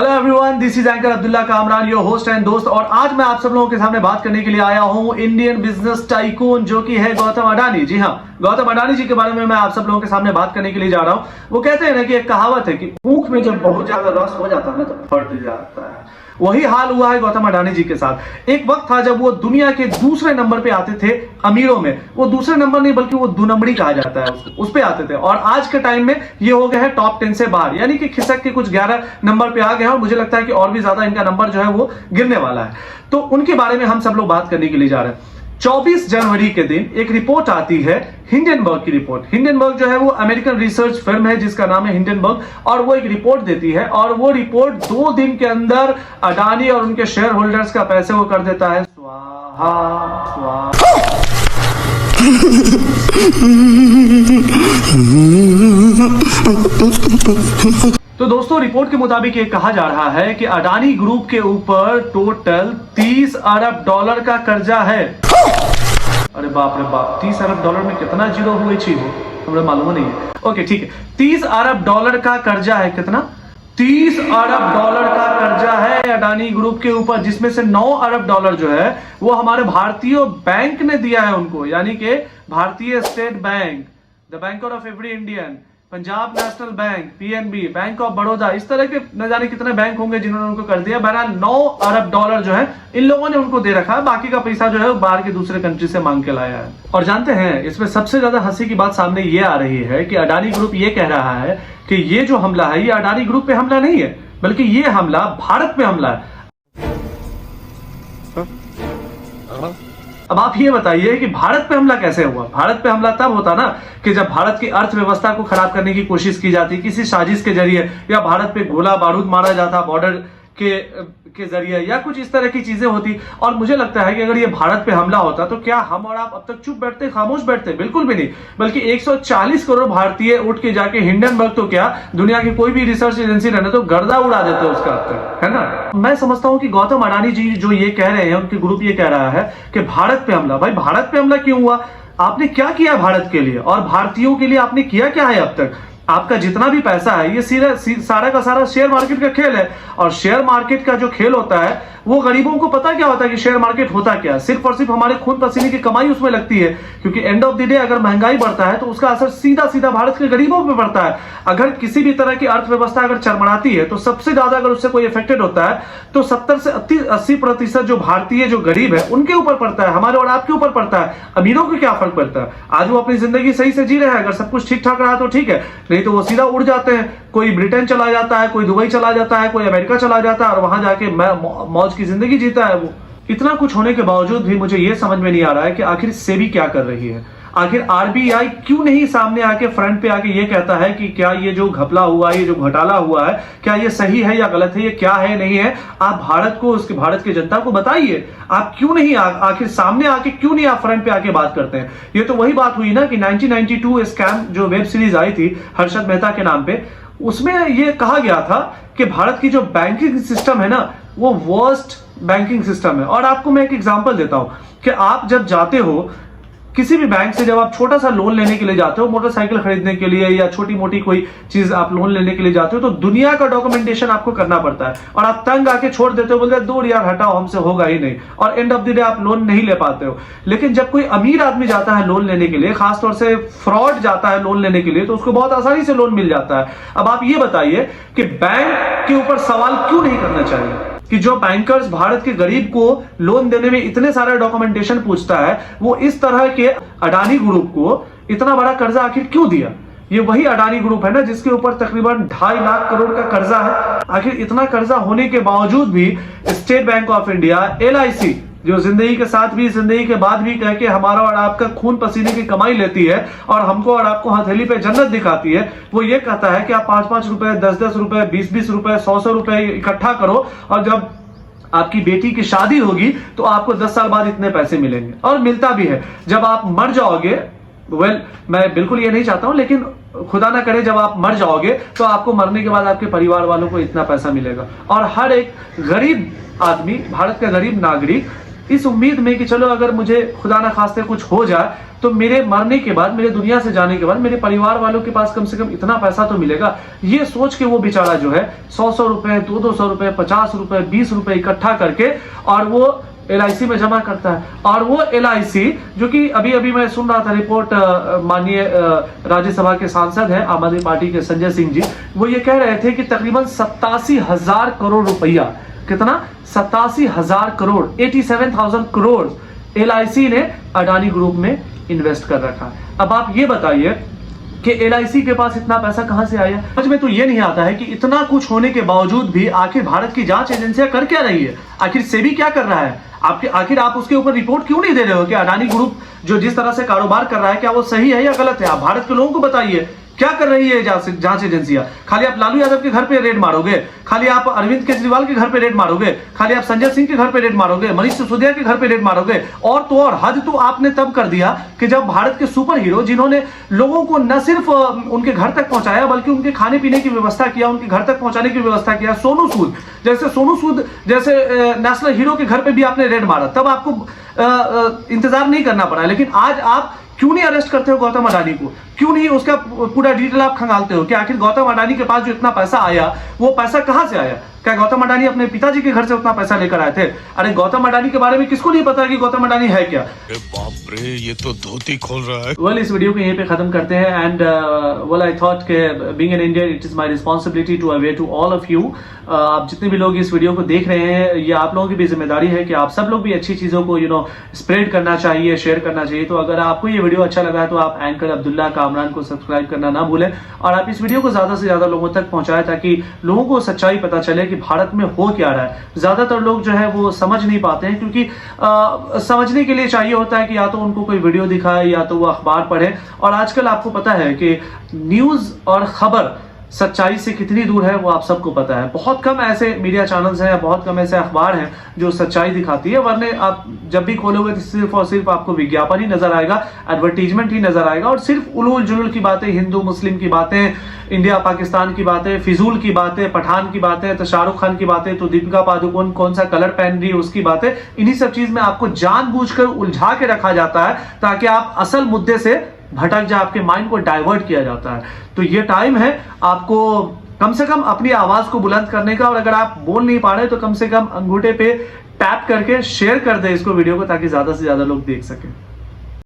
Hello everyone, this is anchor Abdullah Kamran, your host and दोस्त। और आज मैं आप सब लोगों के सामने बात करने के लिए आया हूं इंडियन बिजनेस टाइकून जो कि है गौतम अडानी। जी हाँ, गौतम अडानी जी के बारे में मैं आप सब लोगों के सामने बात करने के लिए जा रहा हूं। वो कहते हैं ना कि एक कहावत है कि ऊख में जब बहुत ज्यादा रस हो जाता है ना तो फट जाता है। वही हाल हुआ है गौतम अडानी जी के साथ। एक वक्त था जब वो दुनिया के दूसरे नंबर पे आते थे अमीरों में। वो दूसरे नंबर नहीं बल्कि वो दो नंबरी कहा जाता है, उस पे आते थे। और आज के टाइम में ये हो गए हैं टॉप 10 से बाहर, यानी कि खिसक के कुछ 11 नंबर पे आ गए हैं। और मुझे लगता है कि और भी ज्यादा इनका नंबर जो है वो गिरने वाला है। तो उनके बारे में हम सब लोग बात करने के लिए जा रहे हैं। 24 जनवरी के दिन एक रिपोर्ट आती है, हिंडनबर्ग की रिपोर्ट। हिंडनबर्ग जो है वो अमेरिकन रिसर्च फर्म है जिसका नाम है हिंडनबर्ग, और वो एक रिपोर्ट देती है। और वो रिपोर्ट 2 दिन के अंदर अडानी और उनके शेयर होल्डर्स का पैसे वो कर देता है स्वाहा स्वाहा। तो दोस्तों, रिपोर्ट के मुताबिक ये कहा जा रहा है कि अडानी ग्रुप के ऊपर टोटल 30 अरब डॉलर का कर्जा है। अरे बाप रे बाप, 30 अरब डॉलर में कितना जीरो हुए छी हो, हमें मालूम नहीं है। ओके ठीक है, 30 अरब डॉलर का कर्जा है। कितना? 30 अरब डॉलर का कर्जा है अडानी ग्रुप के ऊपर, जिसमें से 9 अरब डॉलर जो है वो हमारे भारतीय बैंक ने दिया है उनको, यानी कि भारतीय state bank, the banker of every Indian, Punjab national bank, PNB, bank of Baroda, इस तरह के न जाने कितने बैंक होंगे जिन्होंने उनको कर दिया। बहरहाल 9 अरब डॉलर जो है इन लोगों ने उनको दे रखा है। बाकी का पैसा जो है बाहर के दूसरे कंट्री से मांग के लाया है। और जानते हैं, इसमें सबसे ज्यादा हंसी की बात सामने ये आ रही है कि अडानी ग्रुप ये कह रहा है कि ये जो हमला है ये अडानी ग्रुप पे हमला नहीं है, बल्कि ये हमला भारत पे हमला है। अब आप ये बताइए कि भारत पे हमला कैसे हुआ? भारत पे हमला तब होता ना कि जब भारत की अर्थव्यवस्था को खराब करने की कोशिश की जाती किसी साजिश के जरिए, या भारत पे गोला बारूद मारा जाता बॉर्डर के जरिए, या कुछ इस तरह की चीजें होती। और मुझे लगता है कि अगर ये भारत पे हमला होता तो क्या हम और आप अब तक चुप बैठते, खामोश बैठते? बिल्कुल भी नहीं। बल्कि 140 करोड़ भारतीय उठ के जाके हिंडनबर्ग तो क्या, दुनिया की कोई भी रिसर्च एजेंसी रहने तो गर्दा उड़ा देते उसका अब तक, है ना। मैं समझता हूं कि गौतम अडानी जी जो ये कह रहे हैं, उनके ग्रुप ये कह रहा है कि भारत पे हमला। भाई, भारत पे हमला क्यों हुआ? आपने क्या किया भारत के लिए और भारतीयों के लिए आपने किया क्या है अब तक? आपका जितना भी पैसा है ये सारा का सारा शेयर मार्केट का खेल है। और शेयर मार्केट का जो खेल होता है वो गरीबों को पता क्या होता है कि शेयर मार्केट होता क्या है। सिर्फ और सिर्फ हमारे खून पसीने की कमाई उसमें लगती है, क्योंकि एंड ऑफ द डे अगर महंगाई बढ़ता है तो उसका असर सीधा सीधा भारत के गरीबों पर पड़ता है। अगर किसी भी तरह की अर्थव्यवस्था अगर चरमराती है तो सबसे ज्यादा अगर उससे कोई इफेक्टेड होता है तो 70 से 80% जो भारतीय जो गरीब है उनके ऊपर पड़ता है, हमारे और आपके ऊपर पड़ता है। अमीरों को क्या फर्क पड़ता है? आज वो अपनी जिंदगी सही से जी रहे हैं, अगर सब कुछ ठीक ठाक रहा तो ठीक है, नहीं तो वो सीधा उड़ जाते हैं। कोई ब्रिटेन चला जाता है, कोई दुबई चला जाता है, कोई अमेरिका चला जाता है और वहां जाके मौज की जिंदगी जीता है वो। इतना कुछ होने के बावजूद भी मुझे यह समझ में नहीं आ रहा है कि आखिर सेबी क्या कर रही है। आखिर आरबीआई क्यों नहीं सामने आके फ्रंट पे आके ये कहता है कि क्या ये जो घपला हुआ है, ये जो घोटाला हुआ है, क्या ये सही है या गलत है, ये क्या है नहीं है? आप भारत को, उसके भारत की जनता को बताइए। आप क्यों नहीं आखिर सामने आके क्यों नहीं आप फ्रंट पे आके बात करते हैं? ये तो वही बात हुई ना कि 1992 स्कैम जो वेब सीरीज आई थी हर्षद मेहता के नाम पे, उसमें यह कहा गया था कि भारत की जो बैंकिंग सिस्टम है ना वो वर्स्ट बैंकिंग सिस्टम है। और आपको मैं एक एग्जांपल देता हूं कि आप जब जाते हो किसी भी बैंक से, जब आप छोटा सा लोन लेने के लिए जाते हो, मोटरसाइकिल खरीदने के लिए या छोटी मोटी कोई चीज आप लोन लेने के लिए जाते हो, तो दुनिया का डॉक्यूमेंटेशन आपको करना पड़ता है और आप तंग आके छोड़ देते हो, बोलते हैं दूर यार हटाओ, हमसे होगा ही नहीं, और एंड ऑफ द डे आप लोन नहीं ले पाते हो। लेकिन जब कोई अमीर आदमी जाता है लोन लेने के लिए, खासतौर से फ्रॉड जाता है लोन लेने के लिए, तो उसको बहुत आसानी से लोन मिल जाता है। अब आप ये बताइए कि बैंक के ऊपर सवाल क्यों नहीं करना चाहिए कि जो बैंकर्स भारत के गरीब को लोन देने में इतने सारे डॉक्यूमेंटेशन पूछता है, वो इस तरह के अडानी ग्रुप को इतना बड़ा कर्जा आखिर क्यों दिया? ये वही अडानी ग्रुप है ना जिसके ऊपर तकरीबन 2.5 लाख करोड़ का कर्जा है। आखिर इतना कर्जा होने के बावजूद भी state bank of India, LIC, जो जिंदगी के साथ भी जिंदगी के बाद भी कह के हमारा और आपका खून पसीने की कमाई लेती है और हमको और आपको हथेली पे जन्नत दिखाती है, वो ये कहता है कि आप 5-5 रुपए, 10-10 रुपए, 20-20 रुपए, 100-100 रुपए इकट्ठा करो और जब आपकी बेटी की शादी होगी तो आपको 10 साल बाद इतने पैसे मिलेंगे। और मिलता भी है। जब आप मर जाओगे, मैं बिल्कुल ये नहीं चाहता हूं, लेकिन खुदा ना करे जब आप मर जाओगे तो आपको मरने के बाद आपके परिवार वालों को इतना पैसा मिलेगा। और हर एक गरीब आदमी, भारत का गरीब नागरिक इस उम्मीद में कि चलो अगर मुझे खुदा ना खास्ते कुछ हो जाए तो मेरे मरने के बाद, मेरे दुनिया से जाने के बाद मेरे परिवार वालों के पास कम से कम इतना पैसा तो मिलेगा। ये सोच के वो बेचारा जो है 100 रुपए, 200 रुपए, 50 रुपए, 20 रुपए इकट्ठा करके और वो LIC में जमा करता है। और वो LIC जो कि अभी अभी मैं सुन रहा था रिपोर्ट, माननीय राज्यसभा के सांसद हैं आम आदमी पार्टी के संजय सिंह जी, वो ये कह रहे थे कि तकरीबन 87,000 करोड़ रुपया, कितना 87,000 करोड़, 87,000 करोड़ LIC ने अडानी ग्रुप में इन्वेस्ट कर रखा है। अब आप ये बताइए कि LIC के पास इतना पैसा कहां से आया? समझ में तो ये नहीं आता है कि इतना कुछ होने के बावजूद भी आखिर भारत की जांच एजेंसियां कर क्या रही है? आखिर सेबी क्या कर रहा है? आखिर आप उसके ऊपर रिपोर्ट क्यों नहीं दे रहे हो कि अडानी ग्रुप जो जिस तरह से कारोबार कर रहा है क्या वो सही है या गलत है? आप भारत के लोगों को बताइए क्या कर रही है जांच एजेंसियां? खाली आप लालू यादव के घर पे रेड मारोगे, खाली आप अरविंद केजरीवाल के घर पे रेड मारोगे, खाली आप संजय सिंह के घर पे रेड मारोगे, मनीष सिसोदिया के घर पे रेड मारोगे। और तो और हद तो आपने तब कर दिया कि जब भारत के सुपर हीरो, जिन्होंने लोगों को न सिर्फ उनके घर तक पहुंचाया बल्कि उनके खाने पीने की व्यवस्था किया, उनके घर तक पहुंचाने की व्यवस्था किया, सोनू सूद जैसे नेशनल हीरो के घर पे भी आपने रेड मारा, तब आपको इंतजार नहीं करना पड़ा। लेकिन आज आप क्यों नहीं अरेस्ट करते हो गौतम अडानी को? क्यों नहीं उसका पूरा डिटेल आप खंगालते हो कि आखिर गौतम अडानी के पास जो इतना पैसा आया वो पैसा कहां से आया? क्या गौतम अडानी अपने पिताजी के घर से उतना पैसा लेकर आए थे? अरे गौतम अडानी के बारे में किसको नहीं पता कि गौतम अडानी है क्या? बाप रे, ये तो धोती खोल रहा है। वेल, इस वीडियो को यहीं पे खत्म करते हैं। एंड वेल, आई थॉट के being an Indian it is my responsibility to aware to all of you. आप जितने भी लोग इस वीडियो को देख रहे हैं, ये आप लोगों की भी जिम्मेदारी है कि आप सब लोग भी अच्छी चीजों को स्प्रेड करना चाहिए, शेयर करना चाहिए। तो अगर आपको ये वीडियो अच्छा लगा है तो आप एंकर अब्दुल्ला कामरान को सब्सक्राइब करना ना भूलें और आप इस वीडियो को ज्यादा से ज्यादा लोगों तक पहुंचाएं ताकि लोगों को सच्चाई पता चले कि भारत में हो क्या रहा है। ज्यादातर लोग जो है वो समझ नहीं पाते हैं, क्योंकि समझने के लिए चाहिए होता है कि या तो उनको कोई वीडियो दिखाए या तो वो अखबार पढ़े। और आजकल आपको पता है कि न्यूज और खबर सच्चाई से कितनी दूर है वो आप सबको पता है। बहुत कम ऐसे मीडिया चैनल्स हैं, बहुत कम ऐसे अखबार हैं जो सच्चाई दिखाती है, वरने आप जब भी खोलोगे तो सिर्फ और सिर्फ आपको विज्ञापन ही नजर आएगा, एडवर्टीजमेंट ही नजर आएगा और सिर्फ उलूल जुलूल की बातें, हिंदू मुस्लिम की बातें, इंडिया पाकिस्तान की बातें, फिजूल की बातें, पठान की बातें, तो शाहरुख खान की बातें, तो दीपिका पादुकोण कौन सा कलर पहन रही है उसकी बातें। इन्हीं सब चीज में आपको जानबूझकर उलझा के रखा जाता है ताकि आप असल मुद्दे से भटक जाए, आपके माइंड को डाइवर्ट किया जाता है। तो ये टाइम है आपको कम से कम अपनी आवाज को बुलंद करने का। और अगर आप बोल नहीं पा रहे तो कम से कम अंगूठे पे टैप करके शेयर कर दे इसको, वीडियो को, ताकि ज्यादा से ज्यादा लोग देख सकें।